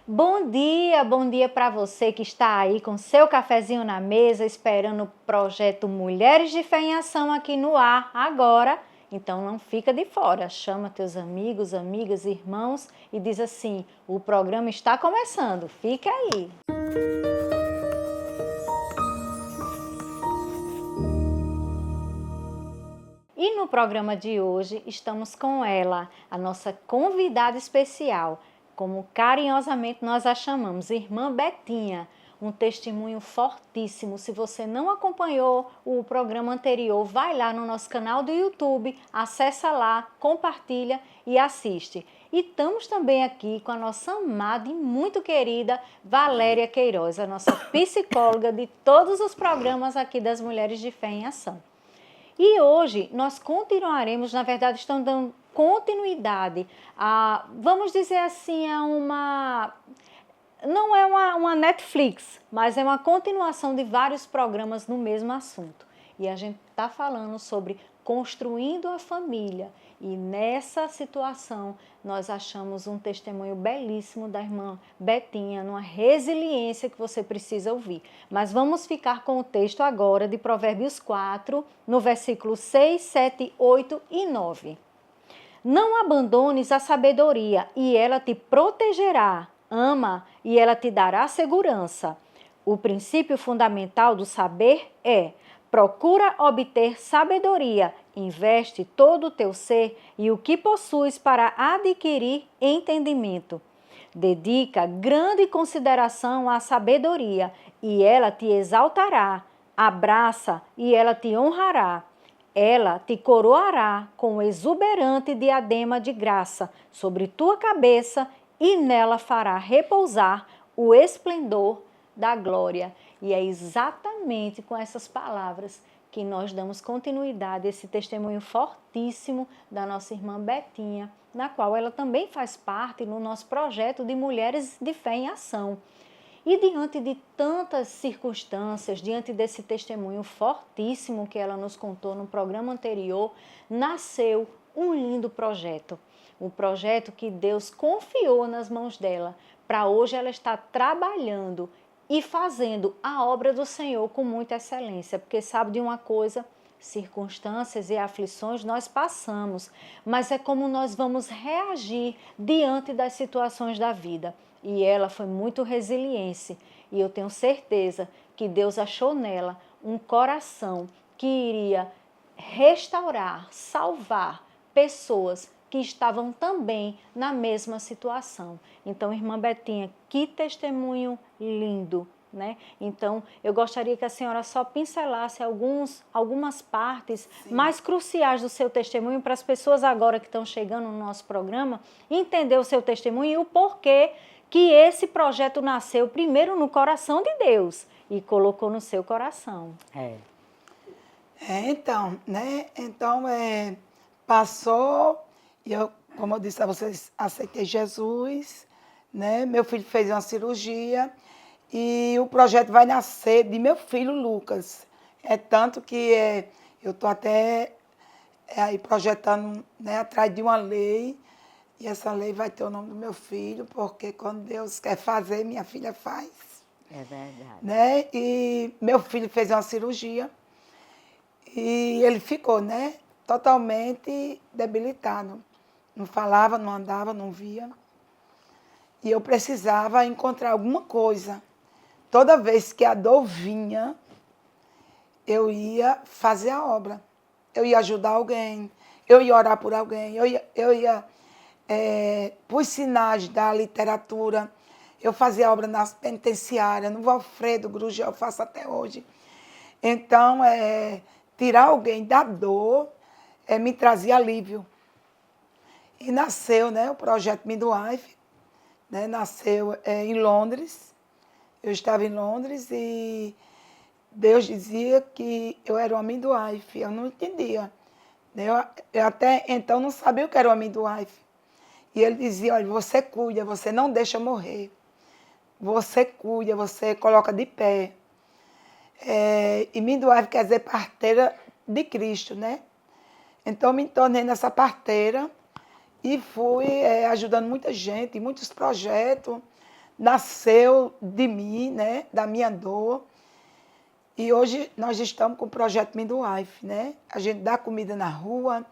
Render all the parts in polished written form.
Bom dia para você que está aí com seu cafezinho na mesa, esperando o projeto Mulheres de Fé em Ação aqui no ar agora. Então não fica de fora, chama teus amigos, amigas, irmãos e diz assim: o programa está começando, fica aí. E no programa de hoje estamos com ela, a nossa convidada especial, como carinhosamente nós a chamamos, Irmã Betinha. Um testemunho fortíssimo. Se você não acompanhou o programa anterior, vai lá no nosso canal do YouTube, acessa lá, compartilha e assiste. E estamos também aqui com a nossa amada e muito querida Valéria Queiroz, a nossa psicóloga de todos os programas aqui das Mulheres de Fé em Ação. E hoje nós continuaremos, na verdade, estamos dando continuidade a, vamos dizer assim, a uma... Não é uma Netflix, mas é uma continuação de vários programas no mesmo assunto. E a gente está falando sobre construindo a família. E nessa situação nós achamos um testemunho belíssimo da irmã Betinha, numa resiliência que você precisa ouvir. Mas vamos ficar com o texto agora de Provérbios 4, no versículo 6, 7, 8 e 9. Não abandones a sabedoria e ela te protegerá. Ama e ela te dará segurança. O princípio fundamental do saber é: procura obter sabedoria, investe todo o teu ser e o que possuis para adquirir entendimento. Dedica grande consideração à sabedoria e ela te exaltará. Abraça e ela te honrará. Ela te coroará com exuberante diadema de graça sobre tua cabeça e nela fará repousar o esplendor da glória. E é exatamente com essas palavras que nós damos continuidade a esse testemunho fortíssimo da nossa irmã Betinha, na qual ela também faz parte no nosso projeto de Mulheres de Fé em Ação. E diante de tantas circunstâncias, diante desse testemunho fortíssimo que ela nos contou no programa anterior, nasceu um lindo projeto. Um projeto que Deus confiou nas mãos dela, para hoje ela estar trabalhando e fazendo a obra do Senhor com muita excelência, porque sabe de uma coisa? Circunstâncias e aflições nós passamos, mas é como nós vamos reagir diante das situações da vida. E ela foi muito resiliente e eu tenho certeza que Deus achou nela um coração que iria restaurar, salvar pessoas que estavam também na mesma situação. Então, irmã Betinha, que testemunho lindo, né? Então, eu gostaria que a senhora só pincelasse algumas partes mais cruciais do seu testemunho para as pessoas agora que estão chegando no nosso programa entender o seu testemunho e o porquê que esse projeto nasceu primeiro no coração de Deus e colocou no seu coração. Então, né? Passou, e eu, como eu disse a vocês, aceitei Jesus, né? Meu filho fez uma cirurgia e o projeto vai nascer de meu filho Lucas. É tanto que eu estou até aí projetando, né, atrás de uma lei, e essa lei vai ter o nome do meu filho, porque quando Deus quer fazer, minha filha faz. É verdade. Né? E meu filho fez uma cirurgia e ele ficou, né, totalmente debilitado. Não falava, não andava, não via. E eu precisava encontrar alguma coisa. Toda vez que a dor vinha, eu ia fazer a obra. Eu ia ajudar alguém, eu ia orar por alguém, eu ia por sinais da literatura. Eu fazia obra nas penitenciárias, no Valfredo Grugel, eu faço até hoje. Então, tirar alguém da dor me trazia alívio. E nasceu, né, o projeto Midwife, né, nasceu em Londres. Eu estava em Londres e Deus dizia que eu era uma midwife. Eu não entendia. Eu até então não sabia o que era uma midwife. E ele dizia: olha, você cuida, você não deixa morrer. Você cuida, você coloca de pé. E midwife quer dizer parteira de Cristo, né? Então, me tornei nessa parteira e fui ajudando muita gente, muitos projetos, nasceu de mim, né? Da minha dor. E hoje nós estamos com o projeto Midwife, né? A gente dá comida na rua,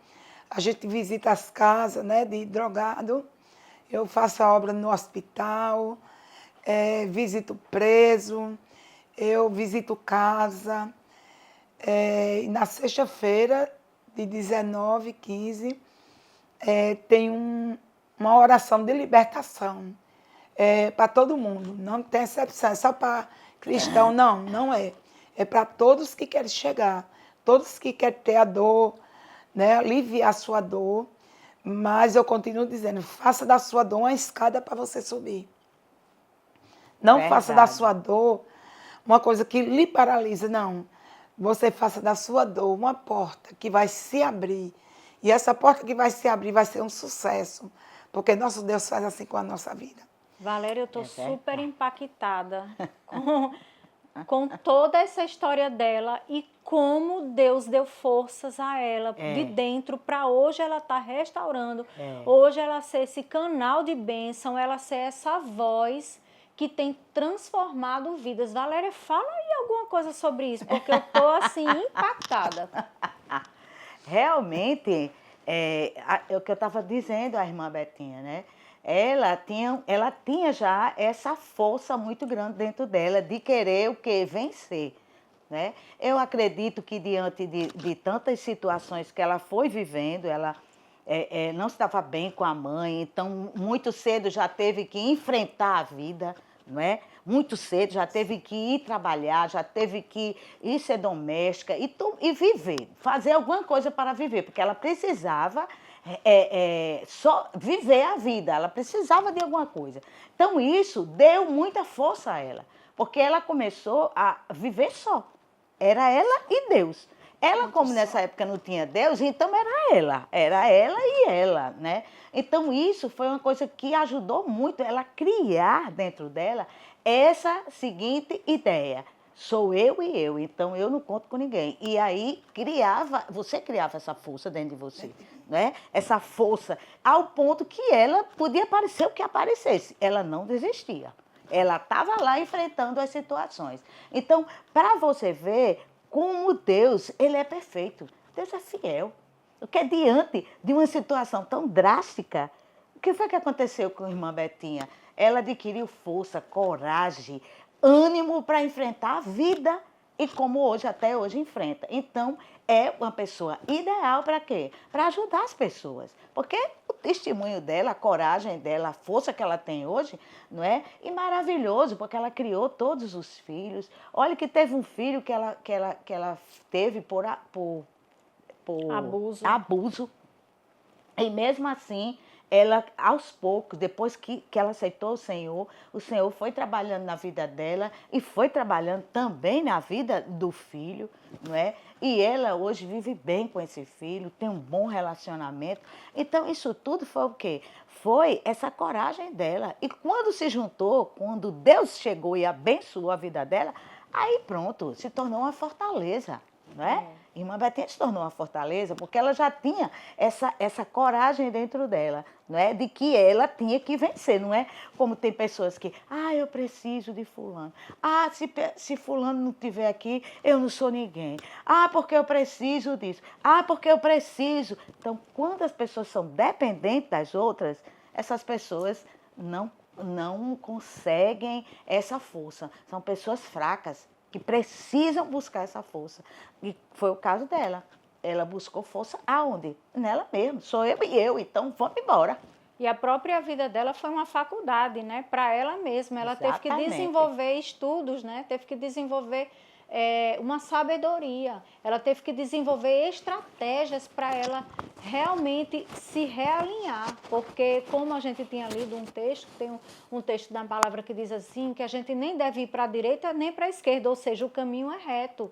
a gente visita as casas, né, de drogado. Eu faço a obra no hospital, visito preso, eu visito casa. E na sexta-feira, de 19, 15, tem uma oração de libertação para todo mundo. Não tem exceção, é só para cristão, não, não é. É para todos que querem chegar, todos que querem ter a dor, né, aliviar a sua dor. Mas eu continuo dizendo, faça da sua dor uma escada para você subir. Não faça da sua dor uma coisa que lhe paralisa, não. Você faça da sua dor uma porta que vai se abrir. E essa porta que vai se abrir vai ser um sucesso. Porque nosso Deus faz assim com a nossa vida. Valéria, eu estou super impactada com toda essa história dela e como Deus deu forças a ela de dentro para hoje ela estar restaurando, hoje ela ser esse canal de bênção, ela ser essa voz que tem transformado vidas. Valéria, fala aí alguma coisa sobre isso, porque eu estou assim impactada. Realmente, é o que eu estava dizendo à irmã Betinha, né? Ela tinha já essa força muito grande dentro dela de querer o quê? Vencer, né? Eu acredito que diante de tantas situações que ela foi vivendo, ela não estava bem com a mãe, então muito cedo já teve que enfrentar a vida, não é? Muito cedo já teve que ir trabalhar, já teve que ir ser doméstica e viver, fazer alguma coisa para viver, porque ela precisava só viver a vida, ela precisava de alguma coisa. Então isso deu muita força a ela, porque ela começou a viver só. Era ela e Deus. Ela, como nessa época não tinha Deus, então era ela e ela, né? Então isso foi uma coisa que ajudou muito ela a criar dentro dela essa seguinte ideia: sou eu e eu, então eu não conto com ninguém. E aí você criava essa força dentro de você, né? Essa força, ao ponto que ela podia aparecer o que aparecesse, ela não desistia. Ela estava lá enfrentando as situações. Então, para você ver como Deus, ele é perfeito. Deus é fiel. Porque diante de uma situação tão drástica, o que foi que aconteceu com a irmã Betinha? Ela adquiriu força, coragem, ânimo para enfrentar a vida e como hoje, até hoje, enfrenta. Então, é uma pessoa ideal para quê? Para ajudar as pessoas. Porque o testemunho dela, a coragem dela, a força que ela tem hoje, não é? E maravilhoso, porque ela criou todos os filhos. Olha que teve um filho que ela teve por abuso. E mesmo assim, ela, aos poucos, depois que ela aceitou o Senhor foi trabalhando na vida dela e foi trabalhando também na vida do filho, não é? E ela hoje vive bem com esse filho, tem um bom relacionamento. Então, isso tudo foi o quê? Foi essa coragem dela. E quando se juntou, quando Deus chegou e abençoou a vida dela, aí pronto, se tornou uma fortaleza, não é? Irmã Betinha se tornou uma fortaleza porque ela já tinha essa coragem dentro dela, não é? De que ela tinha que vencer, não é? Como tem pessoas que, eu preciso de fulano. Se fulano não estiver aqui, eu não sou ninguém. Porque eu preciso disso. Porque eu preciso. Então, quando as pessoas são dependentes das outras, essas pessoas não conseguem essa força. São pessoas fracas, que precisam buscar essa força. E foi o caso dela. Ela buscou força aonde? Nela mesma. Sou eu e eu, então vamos embora. E a própria vida dela foi uma faculdade, né? Para ela mesma. Ela teve que desenvolver estudos, né? Teve que desenvolver uma sabedoria. Ela teve que desenvolver estratégias para ela realmente se realinhar. Porque, como a gente tinha lido um texto, tem um texto da palavra que diz assim, que a gente nem deve ir para a direita nem para a esquerda, ou seja, o caminho é reto.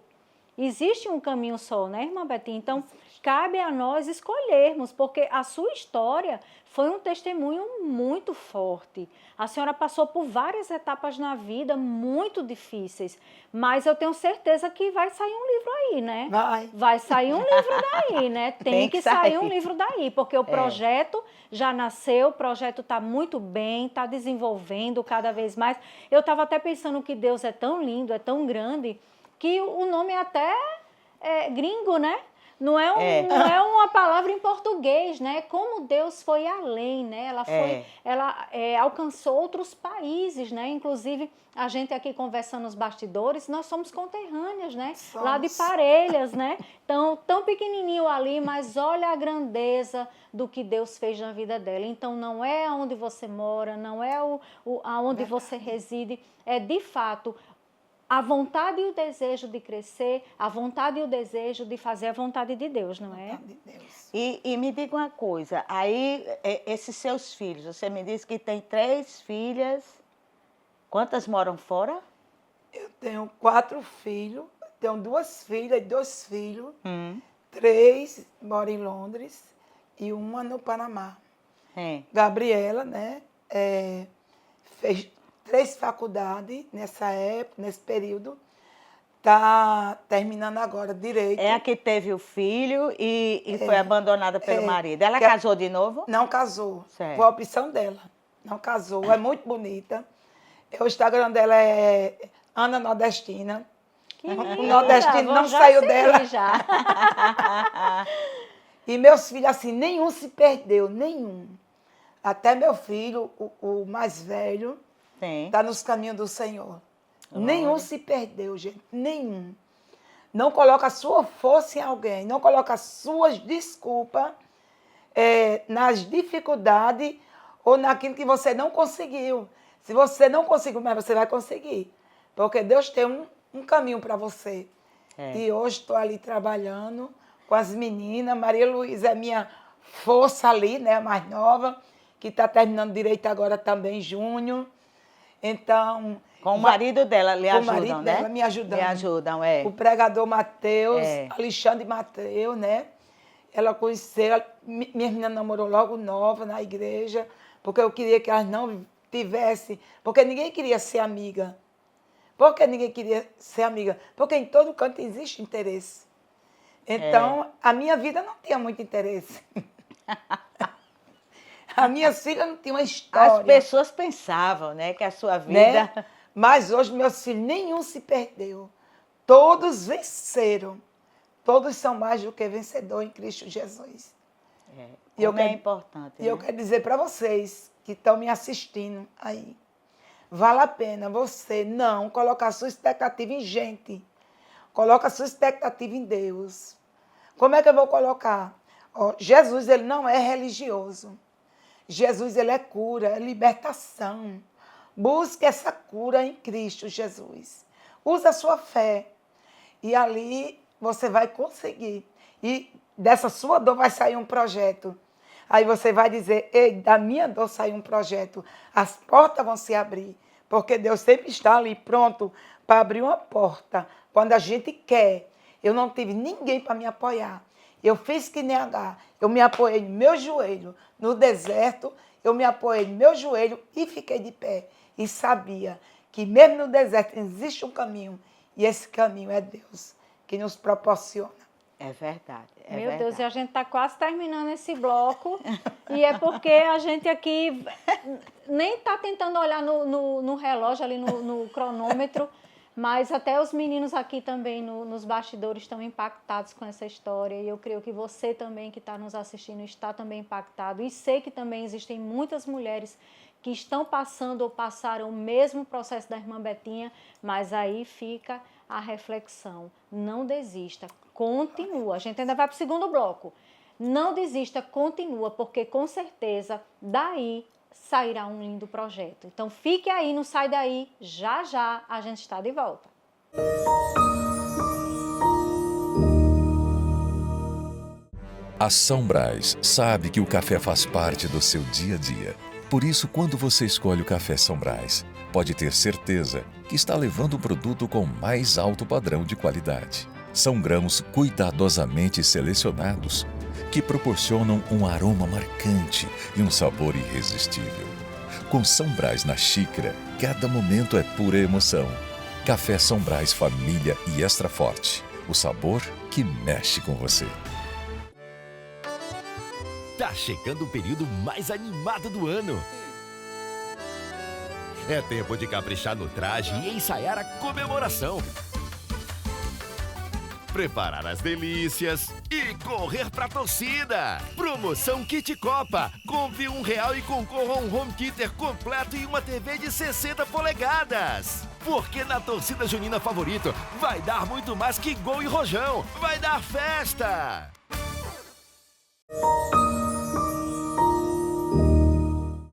Existe um caminho só, né, irmã Betinha? Então, cabe a nós escolhermos, porque a sua história foi um testemunho muito forte. A senhora passou por várias etapas na vida muito difíceis, mas eu tenho certeza que vai sair um livro aí, né? Vai sair um livro daí, né? Tem que sair um livro daí, porque o projeto já nasceu, o projeto está muito bem, está desenvolvendo cada vez mais. Eu estava até pensando que Deus é tão lindo, é tão grande, que o nome é até gringo, né? Não é uma palavra em português, né? Como Deus foi além, né? Ela alcançou outros países, né? Inclusive, a gente aqui conversando nos bastidores, nós somos conterrâneas, né? Lá de Parelhas, né? Então, tão pequenininho ali, mas olha a grandeza do que Deus fez na vida dela. Então, não é onde você mora, não é aonde você reside, é de fato a vontade e o desejo de crescer, a vontade e o desejo de fazer a vontade de Deus, não é? De Deus. E me diga uma coisa, aí esses seus filhos, você me disse que tem 3 filhas, quantas moram fora? Eu tenho 4 filhos, tenho 2 filhas e 2 filhos, 3 moram em Londres e uma no Panamá. Gabriela, né, fez 3 faculdades nessa época, nesse período. Está terminando agora direito. É a que teve o filho e foi abandonada pelo marido. Ela casou de novo? Não casou. Certo. Foi a opção dela. Não casou. É muito bonita. O Instagram dela é Ana Nordestina. Que linda. O nordestino não saiu dela. Já. E meus filhos, assim, nenhum se perdeu, nenhum. Até meu filho, o mais velho, está nos caminhos do Senhor. Nenhum se perdeu, gente. Nenhum. Não coloca a sua força em alguém. Não coloca as suas desculpas nas dificuldades ou naquilo que você não conseguiu. Se você não conseguiu, mas você vai conseguir. Porque Deus tem um caminho para você. E hoje estou ali trabalhando com as meninas. Maria Luísa é minha força ali, né, a mais nova, que está terminando direito agora também, junho. Então... Com o marido dela lhe ajudam, né? Com o marido dela me ajudando. Me ajudam, O pregador Mateus, Alexandre Mateus, né? Ela conheceu, minha menina namorou logo nova na igreja, porque eu queria que elas não tivessem, porque ninguém queria ser amiga. Por que ninguém queria ser amiga? Porque em todo canto existe interesse. Então, a minha vida não tinha muito interesse. A minha filha não tinha uma história. As pessoas pensavam, né, que a sua vida... Né? Mas hoje meus filhos, nenhum se perdeu. Todos venceram. Todos são mais do que vencedor em Cristo Jesus. É importante. E eu quero dizer para vocês que estão me assistindo aí. Vale a pena você não colocar a sua expectativa em gente. Coloca a sua expectativa em Deus. Como é que eu vou colocar? Jesus, ele não é religioso. Jesus, ele é cura, é libertação. Busque essa cura em Cristo Jesus. Use a sua fé. E ali você vai conseguir. E dessa sua dor vai sair um projeto. Aí você vai dizer, ei, da minha dor saiu um projeto. As portas vão se abrir. Porque Deus sempre está ali pronto para abrir uma porta. Quando a gente quer. Eu não tive ninguém para me apoiar. Eu fiz que nem Agar. Eu me apoiei no meu joelho. No deserto, eu me apoiei no meu joelho e fiquei de pé. E sabia que mesmo no deserto existe um caminho. E esse caminho é Deus que nos proporciona. É verdade. Meu Deus, e a gente está quase terminando esse bloco. E é porque a gente aqui nem está tentando olhar no relógio, ali no cronômetro. Mas até os meninos aqui também nos bastidores estão impactados com essa história. E eu creio que você também que está nos assistindo está também impactado. E sei que também existem muitas mulheres que estão passando ou passaram o mesmo processo da irmã Betinha. Mas aí fica a reflexão. Não desista, continua. A gente ainda vai para o segundo bloco. Não desista, continua, porque com certeza daí sairá um lindo projeto. Então fique aí, não sai daí, já já a gente está de volta. A São Brás sabe que o café faz parte do seu dia a dia. Por isso, quando você escolhe o café São Brás, pode ter certeza que está levando um produto com mais alto padrão de qualidade. São grãos cuidadosamente selecionados que proporcionam um aroma marcante e um sabor irresistível. Com São Brás na xícara, cada momento é pura emoção. Café São Brás Família e Extra Forte. O sabor que mexe com você. Tá chegando o período mais animado do ano. É tempo de caprichar no traje e ensaiar a comemoração. Preparar as delícias e correr pra torcida. Promoção Kit Copa. Compre R$1 e concorra a um home theater completo e uma TV de 60 polegadas. Porque na torcida junina favorito vai dar muito mais que gol e rojão. Vai dar festa!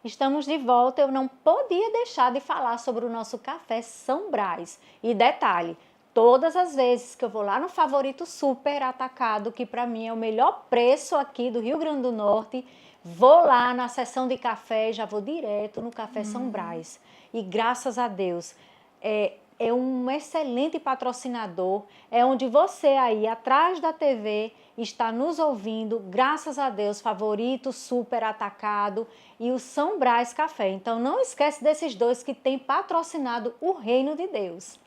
Estamos de volta, eu não podia deixar de falar sobre o nosso café São Brás. E detalhe, todas as vezes que eu vou lá no Favorito Super Atacado, que para mim é o melhor preço aqui do Rio Grande do Norte, vou lá na seção de café e já vou direto no Café São Brás. E graças a Deus, é um excelente patrocinador, é onde você aí atrás da TV está nos ouvindo, graças a Deus, Favorito Super Atacado e o São Brás Café. Então não esquece desses dois que têm patrocinado o Reino de Deus.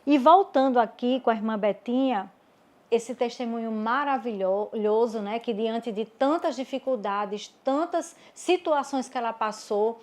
E voltando aqui com a irmã Betinha, esse testemunho maravilhoso, né, que diante de tantas dificuldades, tantas situações que ela passou,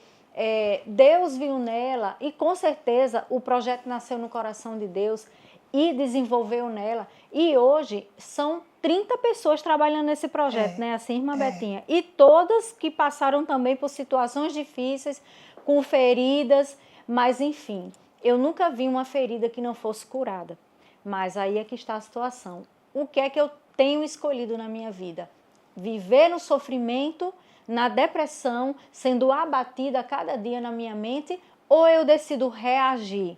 Deus viu nela e com certeza o projeto nasceu no coração de Deus e desenvolveu nela. E hoje são 30 pessoas trabalhando nesse projeto, né? Assim, irmã Betinha. E todas que passaram também por situações difíceis, com feridas, mas enfim, eu nunca vi uma ferida que não fosse curada. Mas aí é que está a situação. O que é que eu tenho escolhido na minha vida? Viver no sofrimento, na depressão, sendo abatida a cada dia na minha mente, ou eu decido reagir?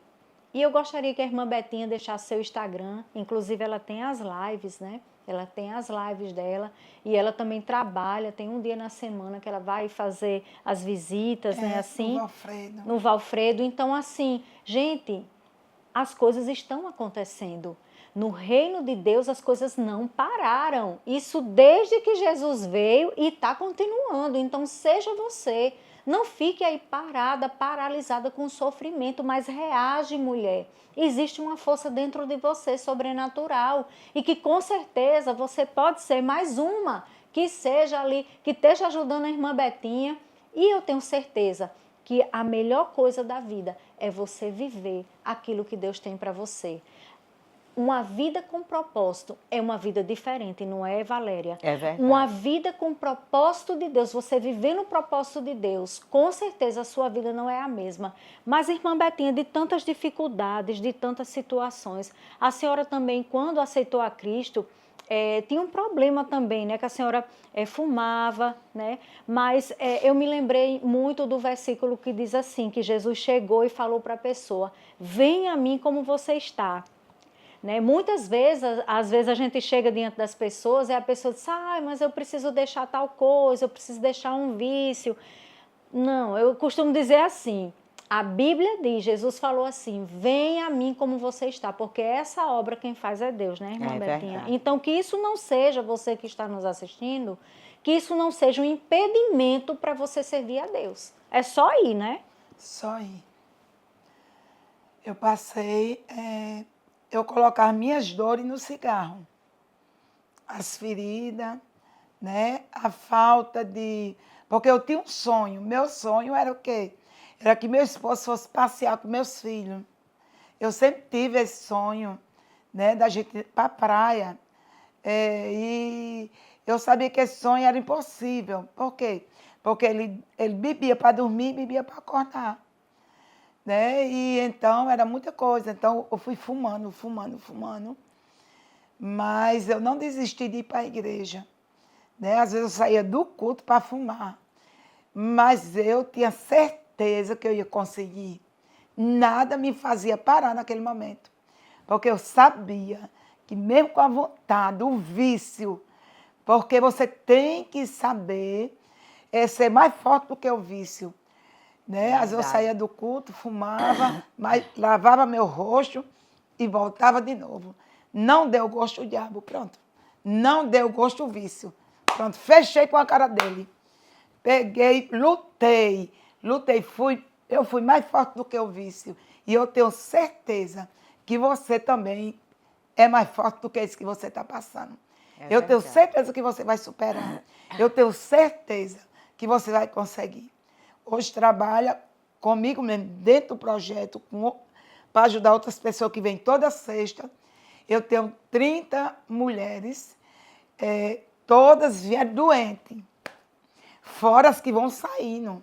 E eu gostaria que a irmã Betinha deixasse seu Instagram, inclusive ela tem as lives, né? Ela tem as lives dela e ela também trabalha, tem um dia na semana que ela vai fazer as visitas, né? Assim, no Valfredo. No Valfredo. Então, assim, gente, as coisas estão acontecendo. No reino de Deus as coisas não pararam. Isso desde que Jesus veio e está continuando. Então seja você. Não fique aí parada, paralisada com o sofrimento, mas reage, mulher. Existe uma força dentro de você sobrenatural e que com certeza você pode ser mais uma que seja ali, que esteja ajudando a irmã Betinha. E eu tenho certeza que a melhor coisa da vida é você viver aquilo que Deus tem para você. Uma vida com propósito é uma vida diferente, não é, Valéria? É verdade. Uma vida com propósito de Deus, você viver no propósito de Deus, com certeza a sua vida não é a mesma. Mas, irmã Betinha, de tantas dificuldades, de tantas situações, a senhora também, quando aceitou a Cristo, tinha um problema também, né? Que a senhora fumava, né? Mas eu me lembrei muito do versículo que diz assim, que Jesus chegou e falou para a pessoa, venha a mim como você está. Né? Muitas vezes, às vezes a gente chega diante das pessoas e a pessoa diz, mas eu preciso deixar tal coisa, eu preciso deixar um vício. Não, eu costumo dizer assim, a Bíblia diz, Jesus falou assim, venha a mim como você está, porque essa obra quem faz é Deus, né, irmã Betinha? Verdade. Então, que isso não seja, você que está nos assistindo, que isso não seja um impedimento para você servir a Deus. É só ir, né? Só ir. Eu passei... eu colocar minhas dores no cigarro, as feridas, né? A falta de... Porque eu tinha um sonho, meu sonho era o quê? Era que meu esposo fosse passear com meus filhos. Eu sempre tive esse sonho, né? Da gente ir para a praia. E eu sabia que esse sonho era impossível. Por quê? Porque ele bebia para dormir e bebia para acordar. Né? E então era muita coisa. Então eu fui fumando. Mas eu não desisti de ir para a igreja. Né? Às vezes eu saía do culto para fumar. Mas eu tinha certeza que eu ia conseguir. Nada me fazia parar naquele momento. Porque eu sabia que mesmo com a vontade, o vício, porque você tem que saber ser mais forte do que o vício. Né? Às vezes eu saía do culto, fumava, mas lavava meu rosto e voltava de novo. Não deu gosto o diabo, pronto. Não deu gosto o vício. Pronto, fechei com a cara dele. Peguei, lutei, eu fui mais forte do que o vício. E eu tenho certeza que você também é mais forte do que isso que você está passando. Eu tenho certeza que você vai superar. Eu tenho certeza que você vai conseguir. Hoje trabalha comigo mesmo, dentro do projeto, para ajudar outras pessoas que vêm toda sexta. Eu tenho 30 mulheres, todas vieram doentes. Fora as que vão saindo.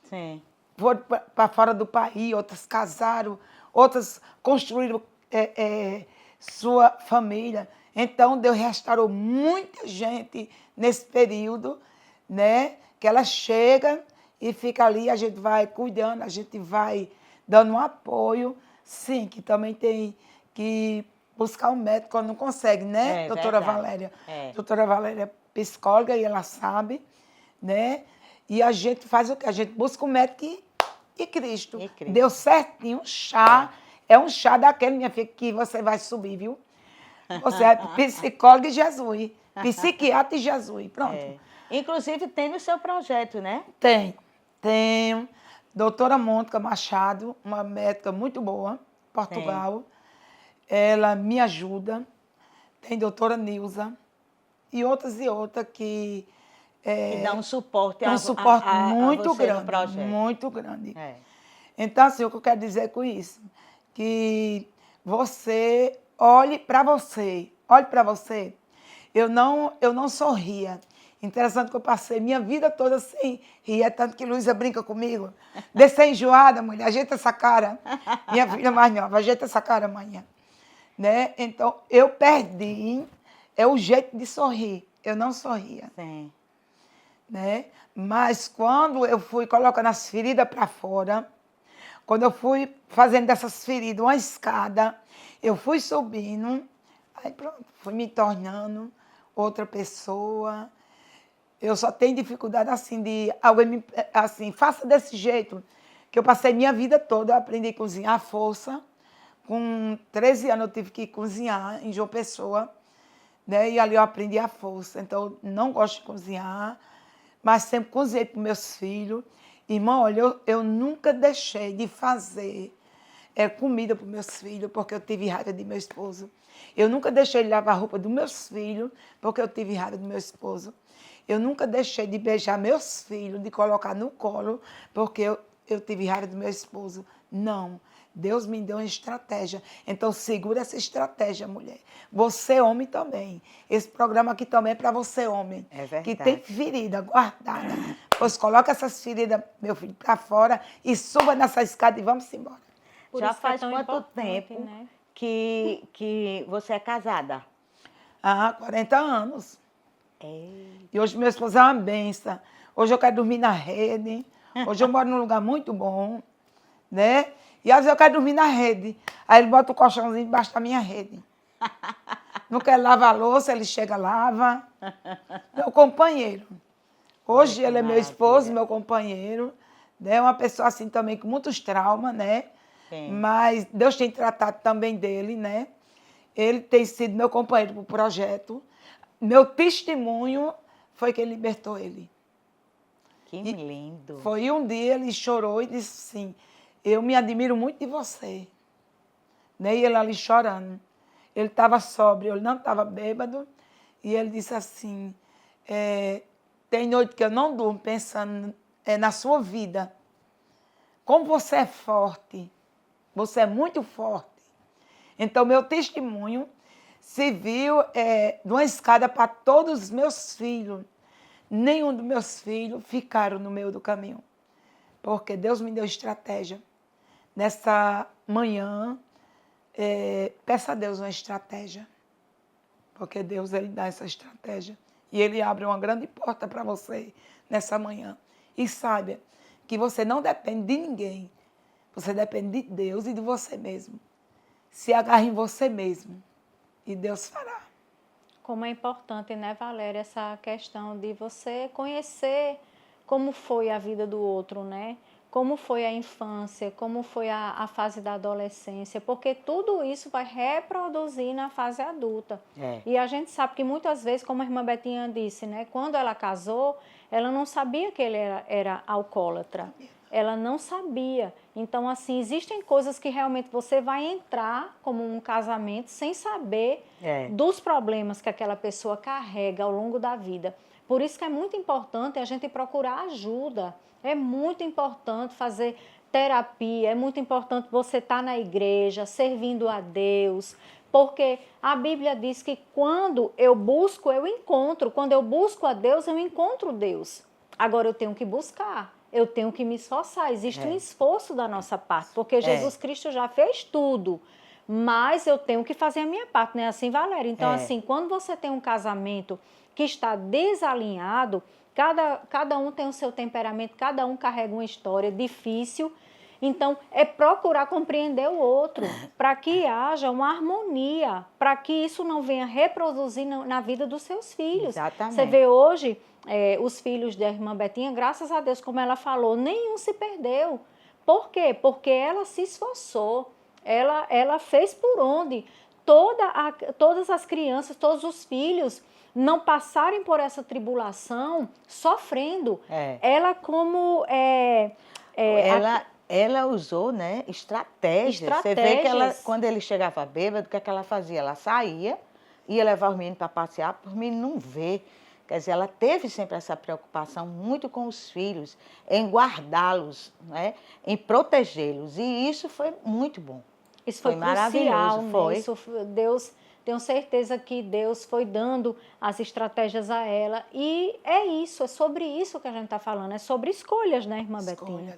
Sim. Foram para fora do país, outras casaram, outras construíram sua família. Então, Deus restaurou muita gente nesse período, né? Que ela chega e fica ali, a gente vai cuidando, a gente vai dando um apoio. Sim, que também tem que buscar um médico quando não consegue, né, doutora verdade. Valéria? Doutora Valéria é psicóloga e ela sabe, né? E a gente faz o quê? A gente busca um médico e Cristo. Deu certinho, um chá. É um chá daquele, minha filha, que você vai subir, viu? Você é psicóloga e Jesus. Psiquiatra e Jesus. Pronto. Inclusive, tem no seu projeto, né? Tenho. Doutora Mônica Machado, uma médica muito boa, Portugal. Ela me ajuda. Tem doutora Nilza. E outras que... que dá um suporte, muito a você grande, no projeto. muito grande. Então, assim, o que eu quero dizer com isso? Que você olhe para você. Olhe para você. Eu não sorria. Interessante que eu passei minha vida toda sem rir. É tanto que Luísa brinca comigo. Descer enjoada, mulher. Ajeita essa cara. Minha filha mais nova. Ajeita essa cara amanhã. Né? Então, eu perdi o jeito de sorrir. Eu não sorria. Sim. Né? Mas quando eu fui colocando as feridas para fora, quando eu fui fazendo dessas feridas uma escada, eu fui subindo, aí pronto, fui me tornando outra pessoa. Eu só tenho dificuldade assim de alguém me assim, faça desse jeito, que eu passei minha vida toda, eu aprendi a cozinhar à força. Com 13 anos eu tive que cozinhar em João Pessoa, né? E ali eu aprendi à força. Então, eu não gosto de cozinhar, mas sempre cozinhei para os meus filhos. Irmão, olha, eu nunca deixei de fazer comida para os meus filhos, porque eu tive raiva de meu esposo. Eu nunca deixei de lavar a roupa dos meus filhos, porque eu tive raiva do meu esposo. Eu nunca deixei de beijar meus filhos, de colocar no colo, porque eu tive raiva do meu esposo. Não. Deus me deu uma estratégia. Então, segura essa estratégia, mulher. Você, homem, também. Esse programa aqui também é para você, homem. É verdade. Que tem ferida guardada. Pois coloca essas feridas, meu filho, para fora e suba nessa escada e vamos embora. Já faz quanto importante, tempo, né? que você é casada? 40 anos. E hoje meu esposo é uma benção. Hoje eu quero dormir na rede. Hoje eu moro num lugar muito bom, né? E às vezes eu quero dormir na rede. Aí ele bota o colchãozinho debaixo da minha rede. Não quer lavar a louça, ele chega, lava. Meu companheiro. Hoje ele é meu esposo, meu companheiro. Né? Uma pessoa assim também com muitos traumas, né? Sim. Mas Deus tem tratado também dele, né? Ele tem sido meu companheiro para o projeto. Meu testemunho foi que ele libertou ele. Que lindo. Foi um dia, ele chorou e disse assim, eu me admiro muito de você. Né? E ele ali chorando. Ele estava sóbrio, ele não estava bêbado. E ele disse assim, tem noite que eu não durmo pensando na sua vida. Como você é forte. Você é muito forte. Então, meu testemunho se viu de uma escada para todos os meus filhos. Nenhum dos meus filhos ficaram no meio do caminho. Porque Deus me deu estratégia. Nessa manhã, peça a Deus uma estratégia. Porque Deus, ele dá essa estratégia. E ele abre uma grande porta para você nessa manhã. E saiba que você não depende de ninguém. Você depende de Deus e de você mesmo. Se agarre em você mesmo. E Deus fará. Como é importante, né, Valéria, essa questão de você conhecer como foi a vida do outro, né? como foi a infância, como foi a fase da adolescência, porque tudo isso vai reproduzir na fase adulta. E a gente sabe que muitas vezes, como a irmã Betinha disse, né, quando ela casou, ela não sabia que ele era alcoólatra. Ela não sabia. Então, assim, existem coisas que realmente você vai entrar como um casamento sem saber dos problemas que aquela pessoa carrega ao longo da vida. Por isso que é muito importante a gente procurar ajuda. É muito importante fazer terapia, é muito importante você estar na igreja, servindo a Deus, porque a Bíblia diz que quando eu busco, eu encontro. Quando eu busco a Deus, eu encontro Deus. Agora eu tenho que buscar. Eu tenho que me esforçar, existe um esforço da nossa parte, porque Jesus Cristo já fez tudo, mas eu tenho que fazer a minha parte, não é assim, Valéria? Então, assim, quando você tem um casamento que está desalinhado, cada um tem o seu temperamento, cada um carrega uma história difícil, então é procurar compreender o outro, para que haja uma harmonia, para que isso não venha reproduzir na vida dos seus filhos. Exatamente. Você vê hoje... os filhos da irmã Betinha, graças a Deus, como ela falou, nenhum se perdeu. Por quê? Porque ela se esforçou, ela fez por onde todas as crianças, todos os filhos não passarem por essa tribulação sofrendo. Ela como... Ela usou, né, estratégias. Você vê que ela, quando ele chegava bêbado, o que ela fazia? Ela saía, ia levar os meninos para passear, para os meninos não ver. Quer dizer, ela teve sempre essa preocupação muito com os filhos, em guardá-los, né? Em protegê-los. E isso foi muito bom. Isso foi maravilhoso. Crucial, né? Deus, tenho certeza que Deus foi dando as estratégias a ela. E é isso, é sobre isso que a gente está falando. É sobre escolhas, né, irmã Betinha?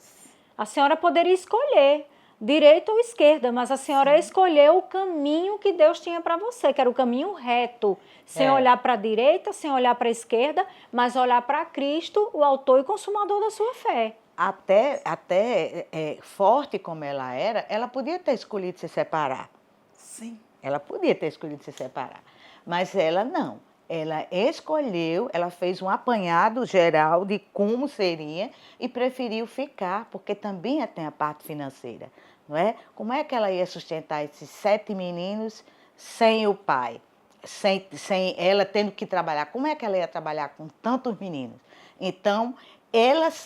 A senhora poderia escolher direita ou esquerda, mas a senhora escolheu o caminho que Deus tinha para você, que era o caminho reto, sem olhar para a direita, sem olhar para a esquerda, mas olhar para Cristo, o autor e consumador da sua fé. Até forte como ela era, ela podia ter escolhido se separar. Sim. Ela podia ter escolhido se separar, mas ela não. Ela escolheu, ela fez um apanhado geral de como seria e preferiu ficar, porque também tem a parte financeira, não é? Como é que ela ia sustentar esses 7 meninos sem o pai, sem ela tendo que trabalhar? Como é que ela ia trabalhar com tantos meninos? Então,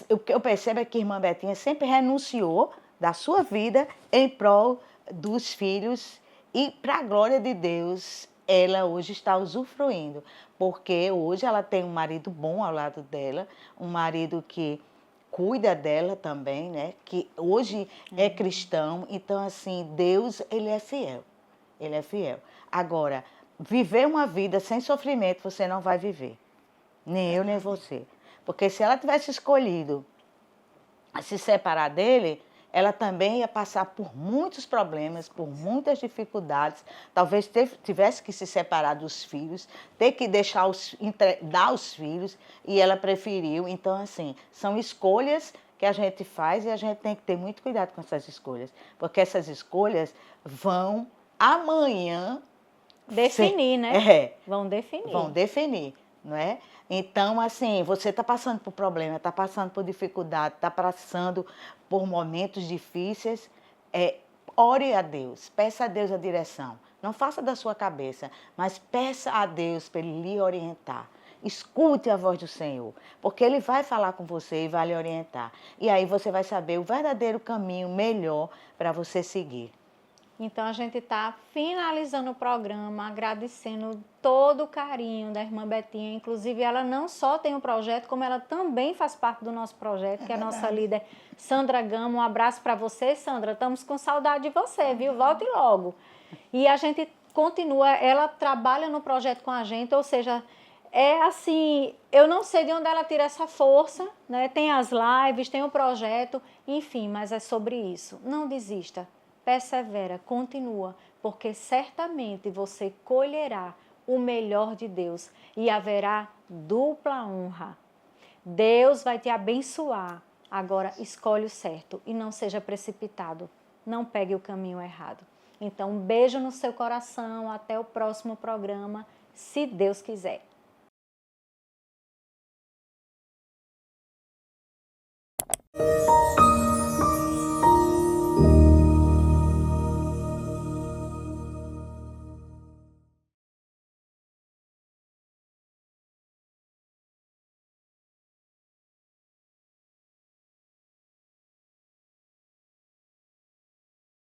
o que eu percebo é que a irmã Betinha sempre renunciou da sua vida em prol dos filhos e, para a glória de Deus, ela hoje está usufruindo, porque hoje ela tem um marido bom ao lado dela, um marido que cuida dela também, né? Que hoje é cristão, então assim, Deus, ele é fiel, ele é fiel. Agora, viver uma vida sem sofrimento você não vai viver, nem eu nem você, porque se ela tivesse escolhido se separar dele, ela também ia passar por muitos problemas, por muitas dificuldades, talvez tivesse que se separar dos filhos, ter que dar os filhos, e ela preferiu. Então, assim, são escolhas que a gente faz e a gente tem que ter muito cuidado com essas escolhas, porque essas escolhas vão amanhã definir, né? Vão definir. Vão definir, não é? Então, assim, você está passando por problema, está passando por dificuldade, está passando por momentos difíceis, ore a Deus, peça a Deus a direção. Não faça da sua cabeça, mas peça a Deus para Ele lhe orientar. Escute a voz do Senhor, porque Ele vai falar com você e vai lhe orientar. E aí você vai saber o verdadeiro caminho melhor para você seguir. Então, a gente está finalizando o programa, agradecendo todo o carinho da irmã Betinha. Inclusive, ela não só tem um projeto, como ela também faz parte do nosso projeto, que é a nossa líder Sandra Gama. Um abraço para você, Sandra. Estamos com saudade de você, viu? Volte logo. E a gente continua, ela trabalha no projeto com a gente, ou seja, é assim, eu não sei de onde ela tira essa força, né? Tem as lives, tem o projeto, enfim, mas é sobre isso. Não desista. Persevera, continua, porque certamente você colherá o melhor de Deus e haverá dupla honra. Deus vai te abençoar. Agora, escolhe o certo e não seja precipitado. Não pegue o caminho errado. Então, um beijo no seu coração. Até o próximo programa, se Deus quiser.